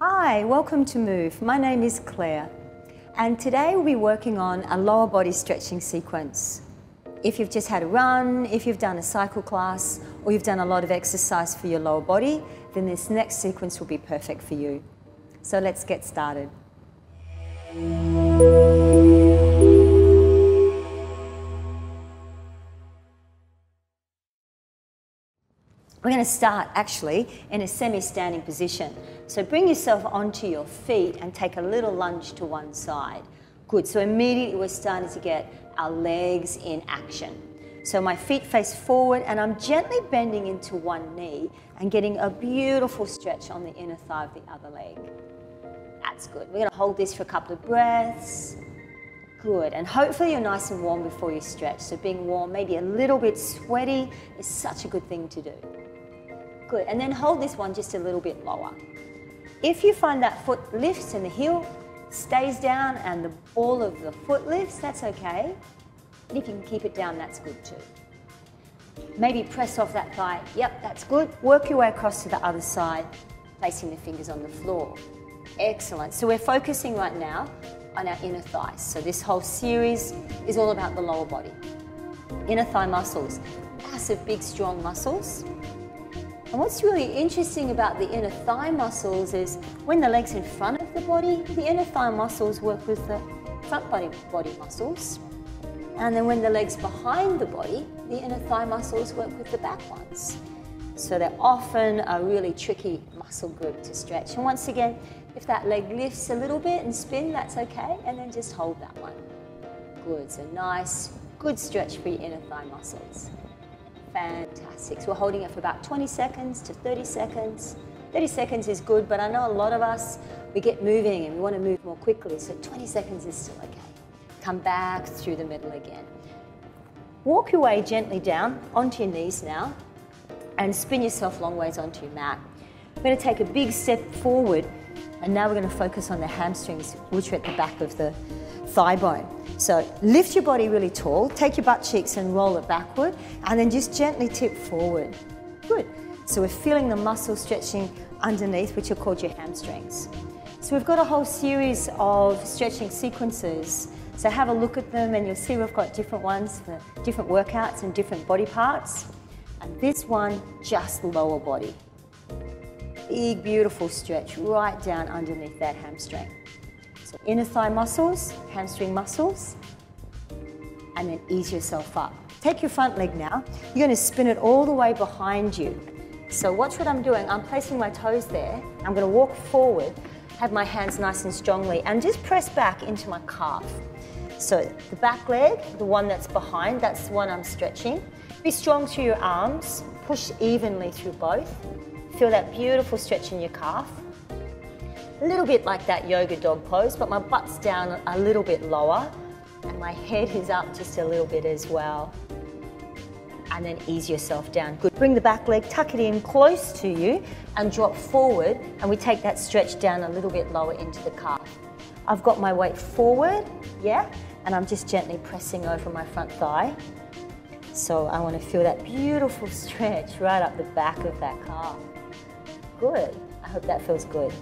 Hi, welcome to Move. My name is Claire, and today we'll be working on a lower body stretching sequence. If you've just had a run, if you've done a cycle class, or you've done a lot of exercise for your lower body, then this next sequence will be perfect for you. So let's get started. We're going to start actually in a semi-standing position. So bring yourself onto your feet and take a little lunge to one side. Good, so immediately we're starting to get our legs in action. So my feet face forward and I'm gently bending into one knee and getting a beautiful stretch on the inner thigh of the other leg. That's good. We're going to hold this for a couple of breaths. Good, and hopefully you're nice and warm before you stretch. So being warm, maybe a little bit sweaty is such a good thing to do. Good, and then hold this one just a little bit lower. If you find that foot lifts and the heel stays down and the ball of the foot lifts, that's okay. And if you can keep it down, that's good too. Maybe press off that thigh. Yep, that's good. Work your way across to the other side, placing the fingers on the floor. Excellent. So we're focusing right now on our inner thighs. So this whole series is all about the lower body. Inner thigh muscles, massive, big, strong muscles. And what's really interesting about the inner thigh muscles is when the leg's in front of the body, the inner thigh muscles work with the front body muscles. And then when the leg's behind the body, the inner thigh muscles work with the back ones. So they're often a really tricky muscle group to stretch. And once again, if that leg lifts a little bit and spin, that's okay. And then just hold that one. Good, so nice, good stretch for your inner thigh muscles. Fantastic. So we're holding it for about 20 seconds to 30 seconds. 30 seconds is good, but I know a lot of us, we get moving and we want to move more quickly, so 20 seconds is still okay. Come back through the middle again. Walk your way gently down onto your knees now and spin yourself long ways onto your mat. We're going to take a big step forward, and now we're going to focus on the hamstrings, which are at the back of the thigh bone. So lift your body really tall, take your butt cheeks and roll it backward, and then just gently tip forward. Good. So we're feeling the muscle stretching underneath, which are called your hamstrings. So we've got a whole series of stretching sequences. So have a look at them and you'll see we've got different ones for different workouts and different body parts. And this one, just lower body. Big, beautiful stretch right down underneath that hamstring. So inner thigh muscles, hamstring muscles, and then ease yourself up. Take your front leg now. You're going to spin it all the way behind you. So watch what I'm doing. I'm placing my toes there. I'm going to walk forward, have my hands nice and strongly, and just press back into my calf. So the back leg, the one that's behind, that's the one I'm stretching. Be strong through your arms. Push evenly through both. Feel that beautiful stretch in your calf. A little bit like that yoga dog pose, but my butt's down a little bit lower and my head is up just a little bit as well. And then ease yourself down. Good. Bring the back leg, tuck it in close to you and drop forward, and we take that stretch down a little bit lower into the calf. I've got my weight forward, yeah, and I'm just gently pressing over my front thigh. So I want to feel that beautiful stretch right up the back of that calf. Good. I hope that feels good.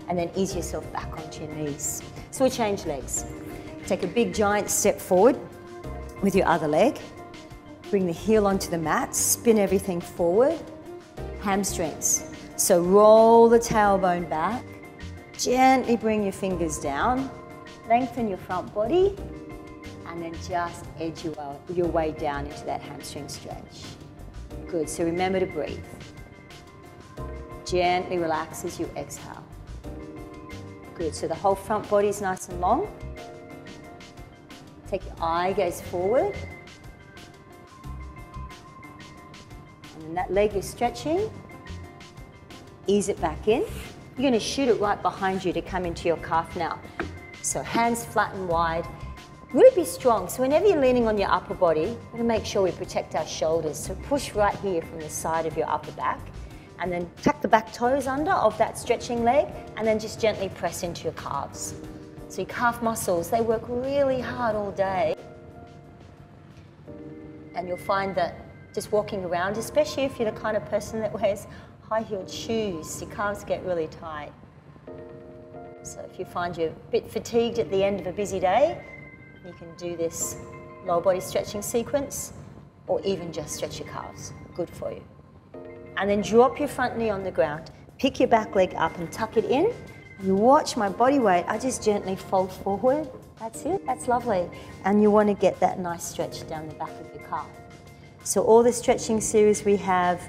And then ease yourself back onto your knees. So we change legs. Take a big giant step forward with your other leg. Bring the heel onto the mat, spin everything forward. Hamstrings. So roll the tailbone back. Gently bring your fingers down. Lengthen your front body. And then just edge your way down into that hamstring stretch. Good, so remember to breathe. Gently relax as you exhale. Good, so the whole front body is nice and long. Take your eye gaze forward. And then that leg you're stretching, ease it back in. You're going to shoot it right behind you to come into your calf now. So hands flat and wide. Really be strong. So whenever you're leaning on your upper body, we're going to make sure we protect our shoulders. So push right here from the side of your upper back. And then tuck the back toes under of that stretching leg and then just gently press into your calves. So your calf muscles, they work really hard all day. And you'll find that just walking around, especially if you're the kind of person that wears high-heeled shoes, your calves get really tight. So if you find you're a bit fatigued at the end of a busy day, you can do this lower body stretching sequence, or even just stretch your calves. Good for you. And then drop your front knee on the ground, pick your back leg up and tuck it in, and you watch my body weight, I just gently fold forward. That's it, that's lovely. And you want to get that nice stretch down the back of your calf. So all the stretching series we have,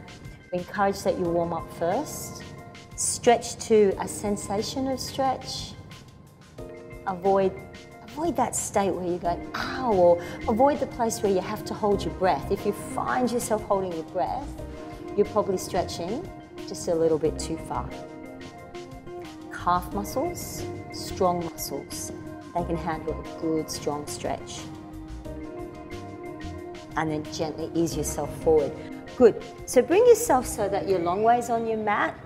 we encourage that you warm up first. Stretch to a sensation of stretch. Avoid that state where you go, ow, or avoid the place where you have to hold your breath. If you find yourself holding your breath, you're probably stretching just a little bit too far. Calf muscles, strong muscles. They can handle a good, strong stretch. And then gently ease yourself forward. Good. So bring yourself so that you're long ways on your mat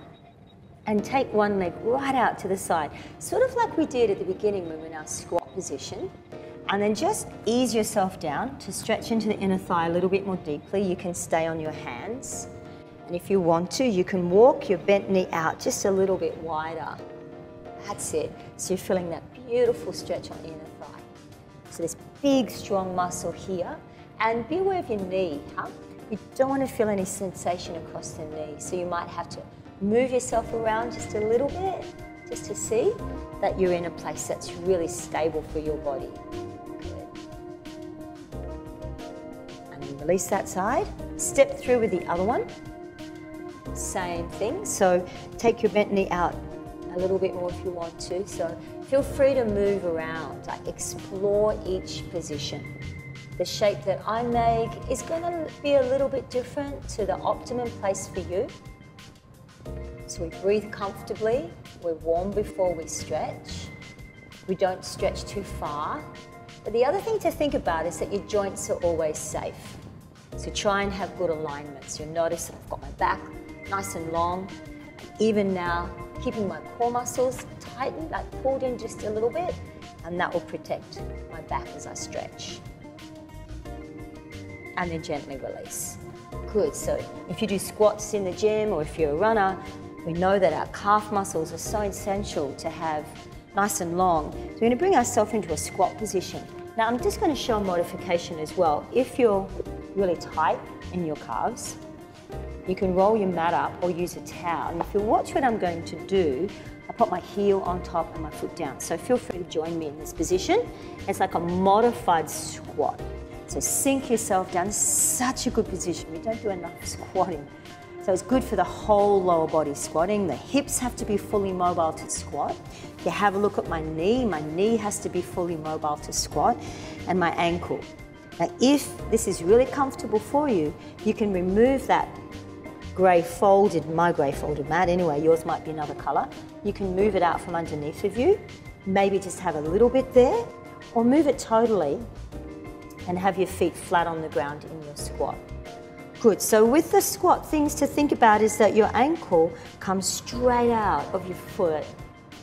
and take one leg right out to the side. Sort of like we did at the beginning when we're in our squat position. And then just ease yourself down to stretch into the inner thigh a little bit more deeply. You can stay on your hands. And if you want to, you can walk your bent knee out just a little bit wider. That's it. So you're feeling that beautiful stretch on the inner thigh. So this big, strong muscle here. And be aware of your knee. You don't want to feel any sensation across the knee. So you might have to move yourself around just a little bit, just to see that you're in a place that's really stable for your body. Good. And then release that side. Step through with the other one. Same thing. So take your bent knee out a little bit more if you want to. So feel free to move around, like explore each position. The shape that I make is going to be a little bit different to the optimum place for you. So we breathe comfortably, we're warm before we stretch. We don't stretch too far. But the other thing to think about is that your joints are always safe. So try and have good alignment. So you'll notice that I've got my back nice and long. Even now, keeping my core muscles tightened, like pulled in just a little bit, and that will protect my back as I stretch. And then gently release. Good, so if you do squats in the gym or if you're a runner, we know that our calf muscles are so essential to have nice and long. So we're going to bring ourselves into a squat position. Now I'm just going to show a modification as well. If you're really tight in your calves, you can roll your mat up or use a towel. And if you watch what I'm going to do, I put my heel on top and my foot down. So feel free to join me in this position. It's like a modified squat. So sink yourself down. It's such a good position. We don't do enough squatting. So it's good for the whole lower body squatting. The hips have to be fully mobile to squat. If you have a look at my knee has to be fully mobile to squat, and my ankle. Now if this is really comfortable for you, you can remove that my grey folded mat anyway, yours might be another colour. You can move it out from underneath of you, maybe just have a little bit there, or move it totally and have your feet flat on the ground in your squat. Good, so with the squat, things to think about is that your ankle comes straight out of your foot.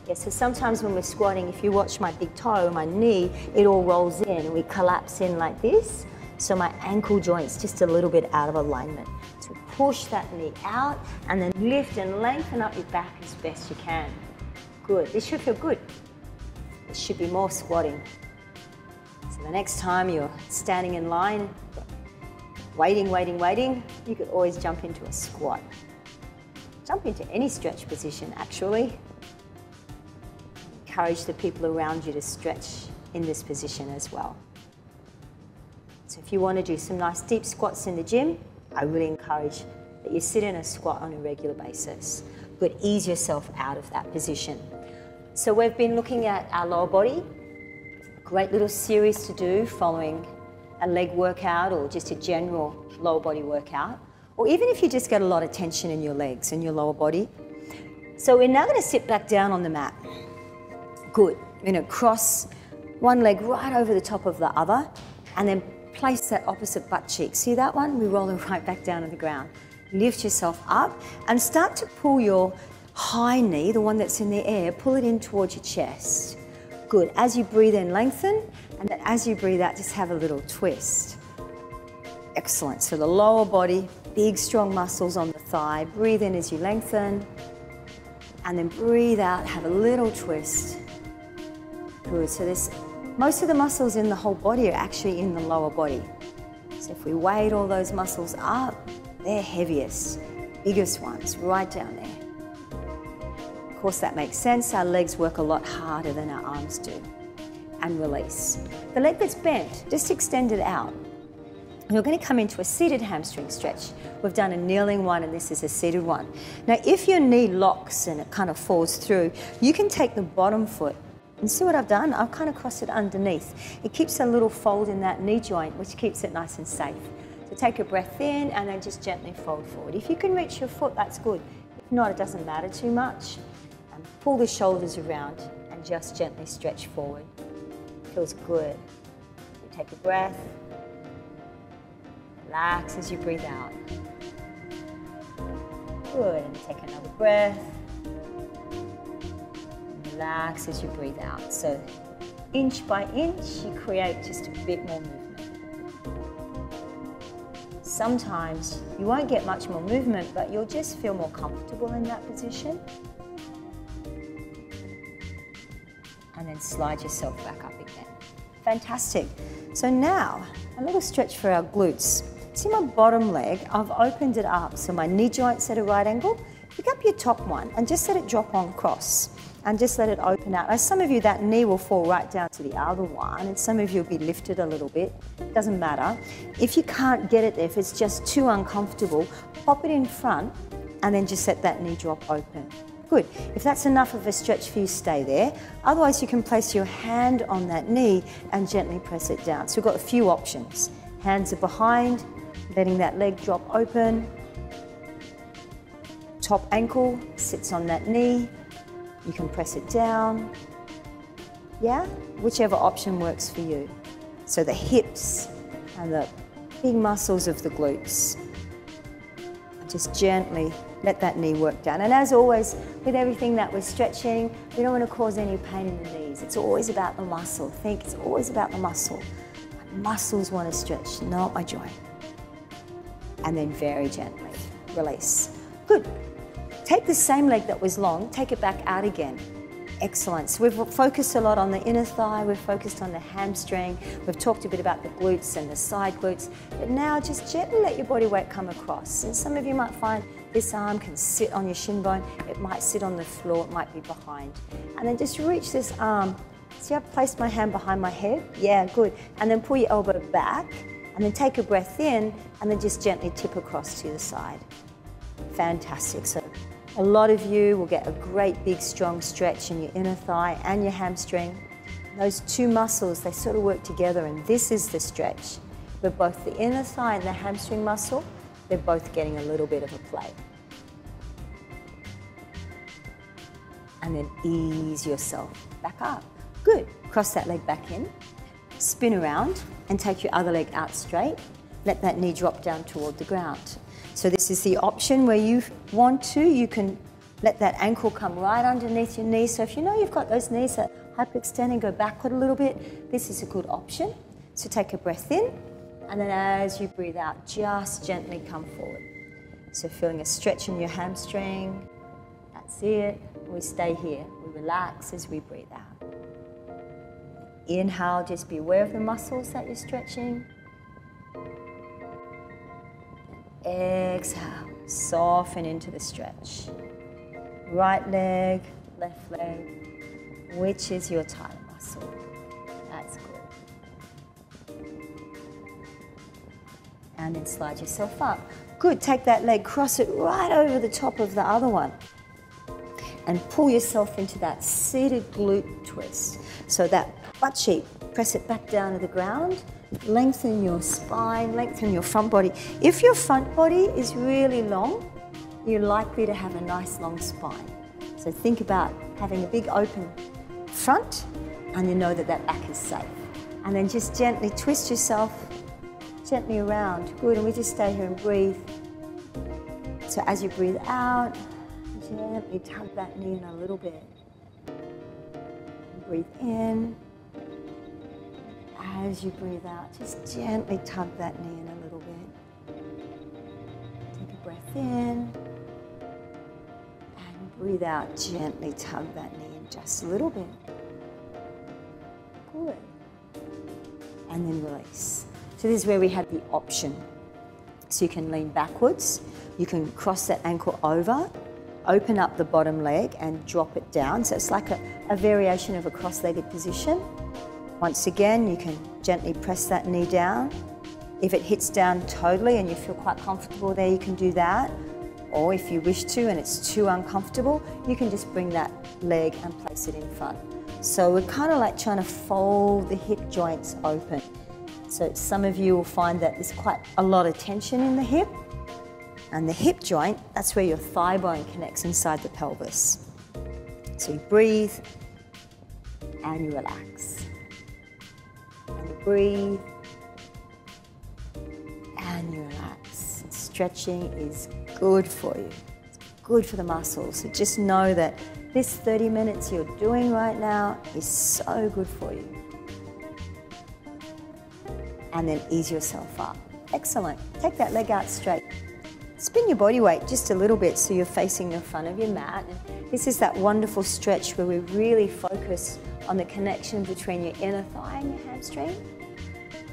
Yeah, so sometimes when we're squatting, if you watch my big toe, my knee, it all rolls in and we collapse in like this. So my ankle joint's just a little bit out of alignment. So push that knee out and then lift and lengthen up your back as best you can. Good, this should feel good. It should be more squatting. So the next time you're standing in line, waiting, you could always jump into a squat. Jump into any stretch position, actually. Encourage the people around you to stretch in this position as well. So if you want to do some nice deep squats in the gym, I really encourage that you sit in a squat on a regular basis. But ease yourself out of that position. So we've been looking at our lower body. Great little series to do following a leg workout or just a general lower body workout. Or even if you just get a lot of tension in your legs and your lower body. So we're now going to sit back down on the mat. Good. We're going to cross one leg right over the top of the other and then place that opposite butt cheek. See that one? We roll it right back down to the ground. Lift yourself up and start to pull your high knee, the one that's in the air, pull it in towards your chest. Good. As you breathe in, lengthen, and then as you breathe out, just have a little twist. Excellent. So the lower body big strong muscles on the thigh. Breathe in as you lengthen, and then breathe out, have a little twist. Good, so most of the muscles in the whole body are actually in the lower body. So if we weight all those muscles up, they're heaviest, biggest ones, right down there. Of course, that makes sense. Our legs work a lot harder than our arms do. And release. The leg that's bent, just extend it out. You're going to come into a seated hamstring stretch. We've done a kneeling one and this is a seated one. Now, if your knee locks and it kind of falls through, you can take the bottom foot and see what I've done? I've kind of crossed it underneath. It keeps a little fold in that knee joint, which keeps it nice and safe. So take a breath in and then just gently fold forward. If you can reach your foot, that's good. If not, it doesn't matter too much. And pull the shoulders around and just gently stretch forward. Feels good. You take a breath. Relax as you breathe out. Good, and take another breath. Relax as you breathe out. So inch by inch, you create just a bit more movement. Sometimes you won't get much more movement, but you'll just feel more comfortable in that position. And then slide yourself back up again. Fantastic. So now, a little stretch for our glutes. See my bottom leg, I've opened it up, so my knee joint's at a right angle. Pick up your top one and just let it drop on cross and just let it open out. Now, some of you, that knee will fall right down to the other one, and some of you will be lifted a little bit. Doesn't matter. If you can't get it there, if it's just too uncomfortable, pop it in front and then just let that knee drop open. Good. If that's enough of a stretch for you, stay there. Otherwise, you can place your hand on that knee and gently press it down. So we've got a few options. Hands are behind, letting that leg drop open. Top ankle sits on that knee. You can press it down. Yeah? Whichever option works for you. So the hips and the big muscles of the glutes. Just gently let that knee work down. And as always, with everything that we're stretching, we don't want to cause any pain in the knees. It's always about the muscle. Think it's always about the muscle. My muscles want to stretch, not my joint. And then very gently release. Good. Take the same leg that was long, take it back out again. Excellent. So we've focused a lot on the inner thigh, we've focused on the hamstring, we've talked a bit about the glutes and the side glutes, but now just gently let your body weight come across. And some of you might find this arm can sit on your shin bone, it might sit on the floor, it might be behind. And then just reach this arm. See, I've placed my hand behind my head? Yeah, good. And then pull your elbow back, and then take a breath in, and then just gently tip across to the side. Fantastic. So a lot of you will get a great big strong stretch in your inner thigh and your hamstring. Those two muscles, they sort of work together, and this is the stretch. But both the inner thigh and the hamstring muscle, they're both getting a little bit of a play. And then ease yourself back up. Good. Cross that leg back in. Spin around and take your other leg out straight. Let that knee drop down toward the ground. So this is the option where you want to, you can let that ankle come right underneath your knee. So if you know you've got those knees that hyperextend and go backward a little bit, this is a good option. So take a breath in, and then as you breathe out, just gently come forward. So feeling a stretch in your hamstring, that's it. We stay here, we relax as we breathe out. Inhale, just be aware of the muscles that you're stretching. Exhale, soften into the stretch. Right leg, left leg, which is your tight muscle. That's good. And then slide yourself up. Good, take that leg, cross it right over the top of the other one. And pull yourself into that seated glute twist. So that butt cheek, press it back down to the ground. Lengthen your spine, lengthen your front body. If your front body is really long, you're likely to have a nice long spine. So think about having a big open front, and you know that that back is safe. And then just gently twist yourself gently around. Good, and we just stay here and breathe. So as you breathe out, gently tug that knee in a little bit. Breathe in. As you breathe out, just gently tug that knee in a little bit. breath in. And breathe out, gently tug that knee in just a little bit. Good. And then release. So this is where we have the option. So you can lean backwards, you can cross that ankle over, open up the bottom leg and drop it down. So it's like a variation of a cross-legged position. Once again, you can gently press that knee down. If it hits down totally and you feel quite comfortable there, you can do that. Or if you wish to and it's too uncomfortable, you can just bring that leg and place it in front. So we're kind of like trying to fold the hip joints open. So some of you will find that there's quite a lot of tension in the hip. And the hip joint, that's where your thigh bone connects inside the pelvis. So you breathe and you relax. And you breathe and you relax. Stretching is good for you. It's good for the muscles. So just know that this 30 minutes you're doing right now is so good for you. And then ease yourself up. Excellent. Take that leg out straight. Spin your body weight just a little bit so you're facing the front of your mat. And this is that wonderful stretch where we really focus on the connection between your inner thigh and your hamstring.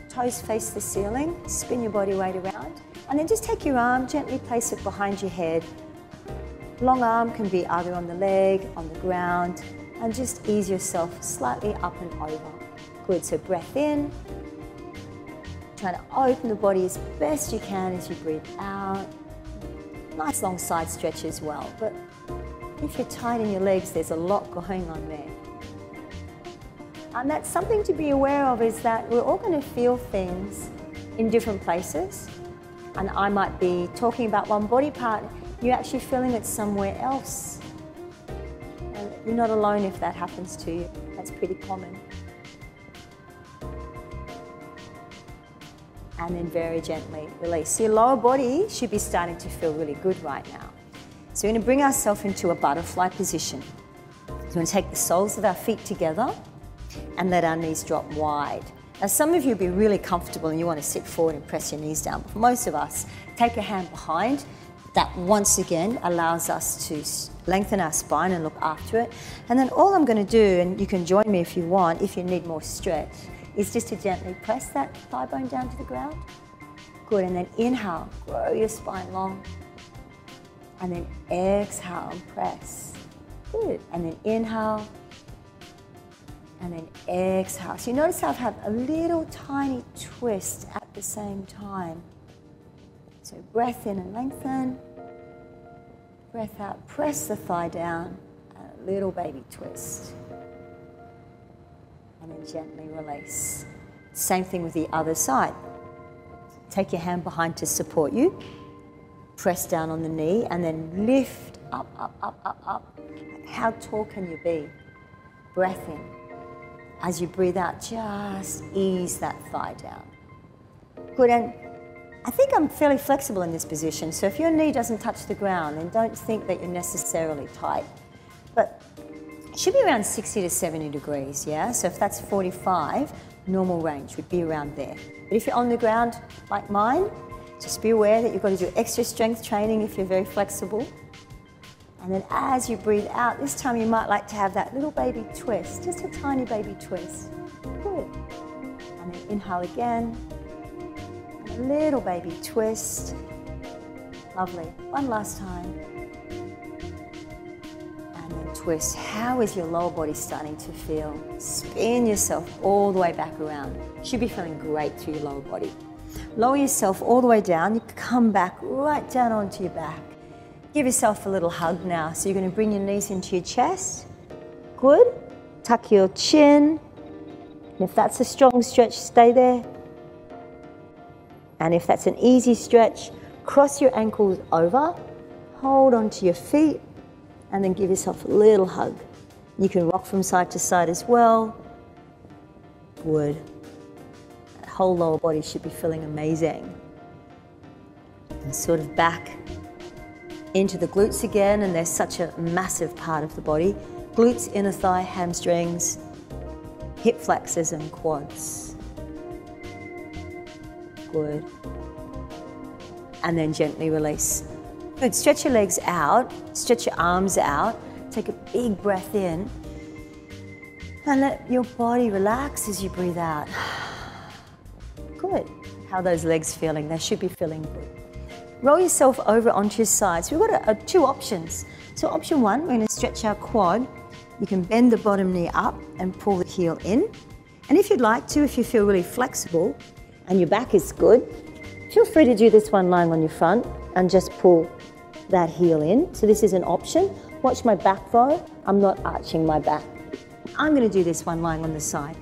Toes face the ceiling, spin your body weight around, and then just take your arm, gently place it behind your head. Long arm can be either on the leg, on the ground, and just ease yourself slightly up and over. Good, so breath in. Trying to open the body as best you can as you breathe out. Nice long side stretch as well, but if you're tight in your legs, there's a lot going on there. And that's something to be aware of, is that we're all going to feel things in different places. And I might be talking about one body part, you're actually feeling it somewhere else. And you're not alone if that happens to you. That's pretty common. And then very gently release. So your lower body should be starting to feel really good right now. So we're going to bring ourselves into a butterfly position. So we're going to take the soles of our feet together and let our knees drop wide. Now some of you will be really comfortable and you want to sit forward and press your knees down, but for most of us, take a hand behind. That once again allows us to lengthen our spine and look after it. And then all I'm going to do, and you can join me if you want, if you need more stretch, is just to gently press that thigh bone down to the ground. Good, and then inhale, grow your spine long. And then exhale and press. Good, and then inhale. And then exhale. So you notice how I have a little tiny twist at the same time. So breath in and lengthen. Breath out, press the thigh down, and a little baby twist. And then gently release. Same thing with the other side. Take your hand behind to support you. Press down on the knee and then lift up, up, up, up, up. How tall can you be? Breath in. As you breathe out, just ease that thigh down. Good, and I think I'm fairly flexible in this position, so if your knee doesn't touch the ground, then don't think that you're necessarily tight. But it should be around 60 to 70 degrees, yeah? So if that's 45, normal range would be around there. But if you're on the ground like mine, just be aware that you've got to do extra strength training if you're very flexible. And then as you breathe out, this time you might like to have that little baby twist, just a tiny baby twist. Good. And then inhale again. And a little baby twist. Lovely. One last time. And then twist. How is your lower body starting to feel? Spin yourself all the way back around. You should be feeling great through your lower body. Lower yourself all the way down. You come back right down onto your back. Give yourself a little hug now. So you're going to bring your knees into your chest. Good. Tuck your chin. And if that's a strong stretch, stay there. And if that's an easy stretch, cross your ankles over. Hold onto your feet. And then give yourself a little hug. You can rock from side to side as well. Good. That whole lower body should be feeling amazing. And sort of back into the glutes again, and they're such a massive part of the body. Glutes, inner thigh, hamstrings, hip flexors and quads. Good. And then gently release. Good, stretch your legs out, stretch your arms out, take a big breath in, and let your body relax as you breathe out. Good. How are those legs feeling? They should be feeling good. Roll yourself over onto your side. So we've got two options. So option one, we're going to stretch our quad. You can bend the bottom knee up and pull the heel in. And if you'd like to, if you feel really flexible and your back is good, feel free to do this one lying on your front and just pull that heel in. So this is an option. Watch my back though. I'm not arching my back. I'm going to do this one lying on the side.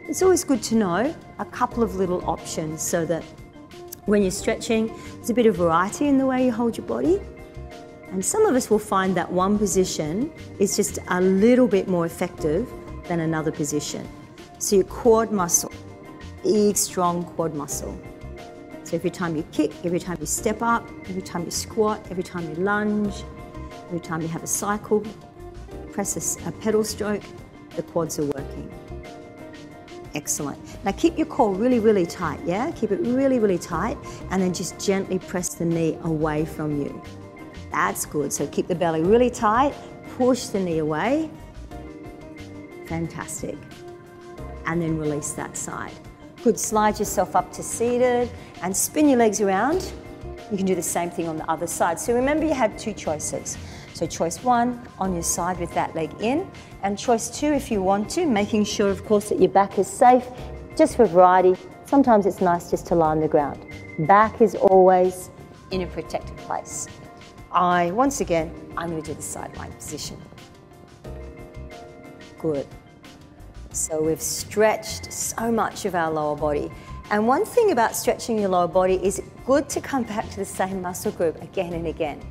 It's always good to know a couple of little options so that when you're stretching, there's a bit of variety in the way you hold your body. And some of us will find that one position is just a little bit more effective than another position. So your quad muscle, big, strong quad muscle. So every time you kick, every time you step up, every time you squat, every time you lunge, every time you have a cycle, press a pedal stroke, the quads are working. Excellent. Now keep your core really, really tight, yeah? Keep it really, really tight, and then just gently press the knee away from you. That's good. So keep the belly really tight, push the knee away. Fantastic. And then release that side. Good, slide yourself up to seated and spin your legs around. You can do the same thing on the other side. So remember you had two choices. So choice one, on your side with that leg in, and choice two, if you want to, making sure, of course, that your back is safe, just for variety. Sometimes it's nice just to lie on the ground. Back is always in a protected place. Once again, I'm going to do the sideline position. Good. So we've stretched so much of our lower body. And one thing about stretching your lower body is good to come back to the same muscle group again and again.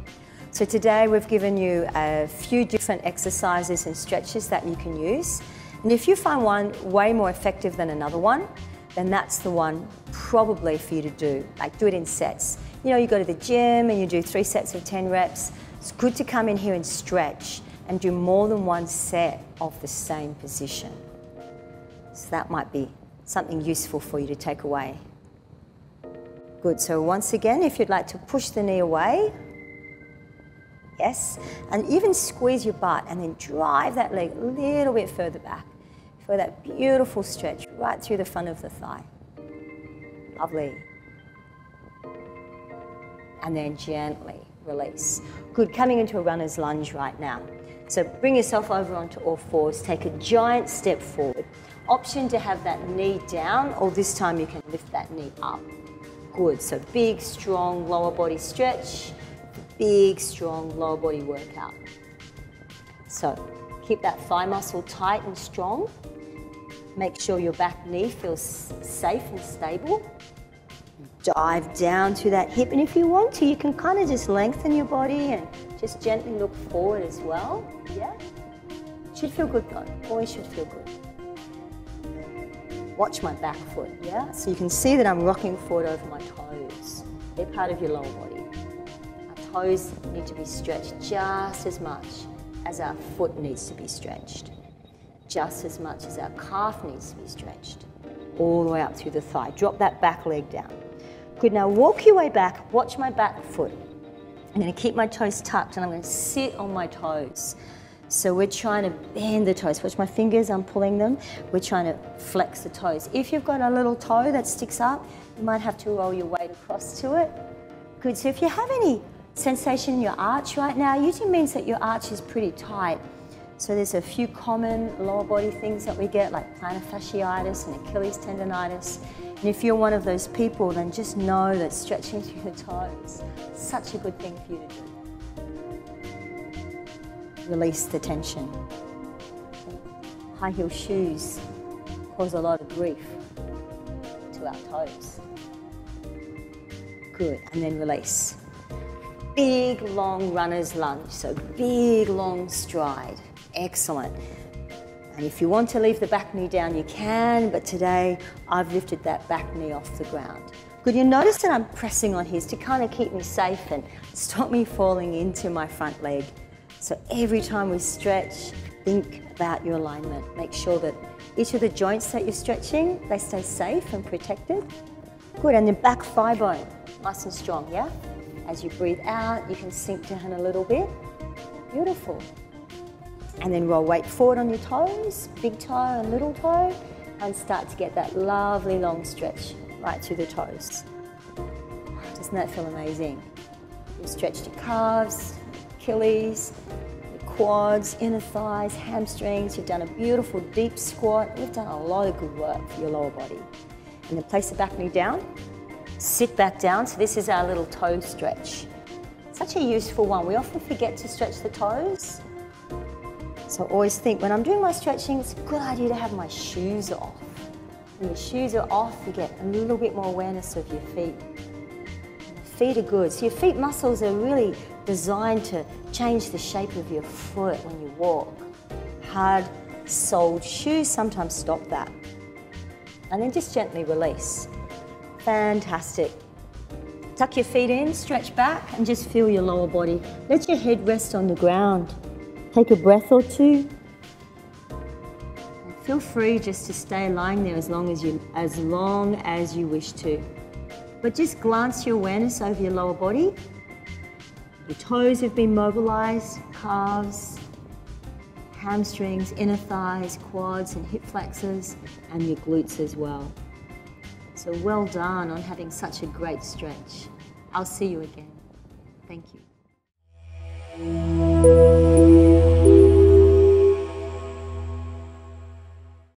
So today we've given you a few different exercises and stretches that you can use. And if you find one way more effective than another one, then that's the one probably for you to do. Like do it in sets. You know, you go to the gym and you do 3 sets of 10 reps. It's good to come in here and stretch and do more than one set of the same position. So that might be something useful for you to take away. Good, so once again, if you'd like to push the knee away, yes, and even squeeze your butt and then drive that leg a little bit further back for that beautiful stretch right through the front of the thigh. Lovely. And then gently release. Good, coming into a runner's lunge right now. So bring yourself over onto all fours, take a giant step forward. Option to have that knee down, or this time you can lift that knee up. Good, so big, strong lower body stretch, big, strong lower body workout. So keep that thigh muscle tight and strong. Make sure your back knee feels safe and stable. Dive down to that hip, and if you want to, you can kind of just lengthen your body and just gently look forward as well. Yeah? Should feel good though, always should feel good. Watch my back foot, yeah? So you can see that I'm rocking forward over my toes. They're part of your lower body. Our toes need to be stretched just as much as our foot needs to be stretched. Just as much as our calf needs to be stretched. All the way up through the thigh. Drop that back leg down. Good, now walk your way back, watch my back foot. I'm going to keep my toes tucked and I'm going to sit on my toes. So we're trying to bend the toes. Watch my fingers, I'm pulling them. We're trying to flex the toes. If you've got a little toe that sticks up, you might have to roll your weight across to it. Good, so if you have any sensation in your arch right now, usually means that your arch is pretty tight. So there's a few common lower body things that we get, like plantar fasciitis and Achilles tendonitis. And if you're one of those people, then just know that stretching through the toes is such a good thing for you to do. Release the tension. High heel shoes cause a lot of grief to our toes. Good, and then release. Big, long runner's lunge, so big, long stride. Excellent. And if you want to leave the back knee down, you can, but today I've lifted that back knee off the ground. Good, you notice that I'm pressing on here to kind of keep me safe and stop me falling into my front leg. So every time we stretch, think about your alignment. Make sure that each of the joints that you're stretching, they stay safe and protected. Good, and the back thigh bone, nice and strong, yeah? As you breathe out, you can sink down a little bit. Beautiful. And then roll weight forward on your toes, big toe and little toe, and start to get that lovely long stretch right through the toes. Doesn't that feel amazing? You've stretched your calves, Achilles, your quads, inner thighs, hamstrings. You've done a beautiful deep squat. You've done a lot of good work for your lower body. And then place the back knee down, sit back down. So this is our little toe stretch. Such a useful one. We often forget to stretch the toes. So I always think when I'm doing my stretching, it's a good idea to have my shoes off. When your shoes are off, you get a little bit more awareness of your feet. Feet are good. So your feet muscles are really designed to change the shape of your foot when you walk. Hard-soled shoes sometimes stop that. And then just gently release. Fantastic. Tuck your feet in, stretch back, and just feel your lower body. Let your head rest on the ground. Take a breath or two. And feel free just to stay lying there as long as you wish to. But just glance your awareness over your lower body. Your toes have been mobilized, calves, hamstrings, inner thighs, quads and hip flexors, and your glutes as well. So well done on having such a great stretch. I'll see you again. Thank you.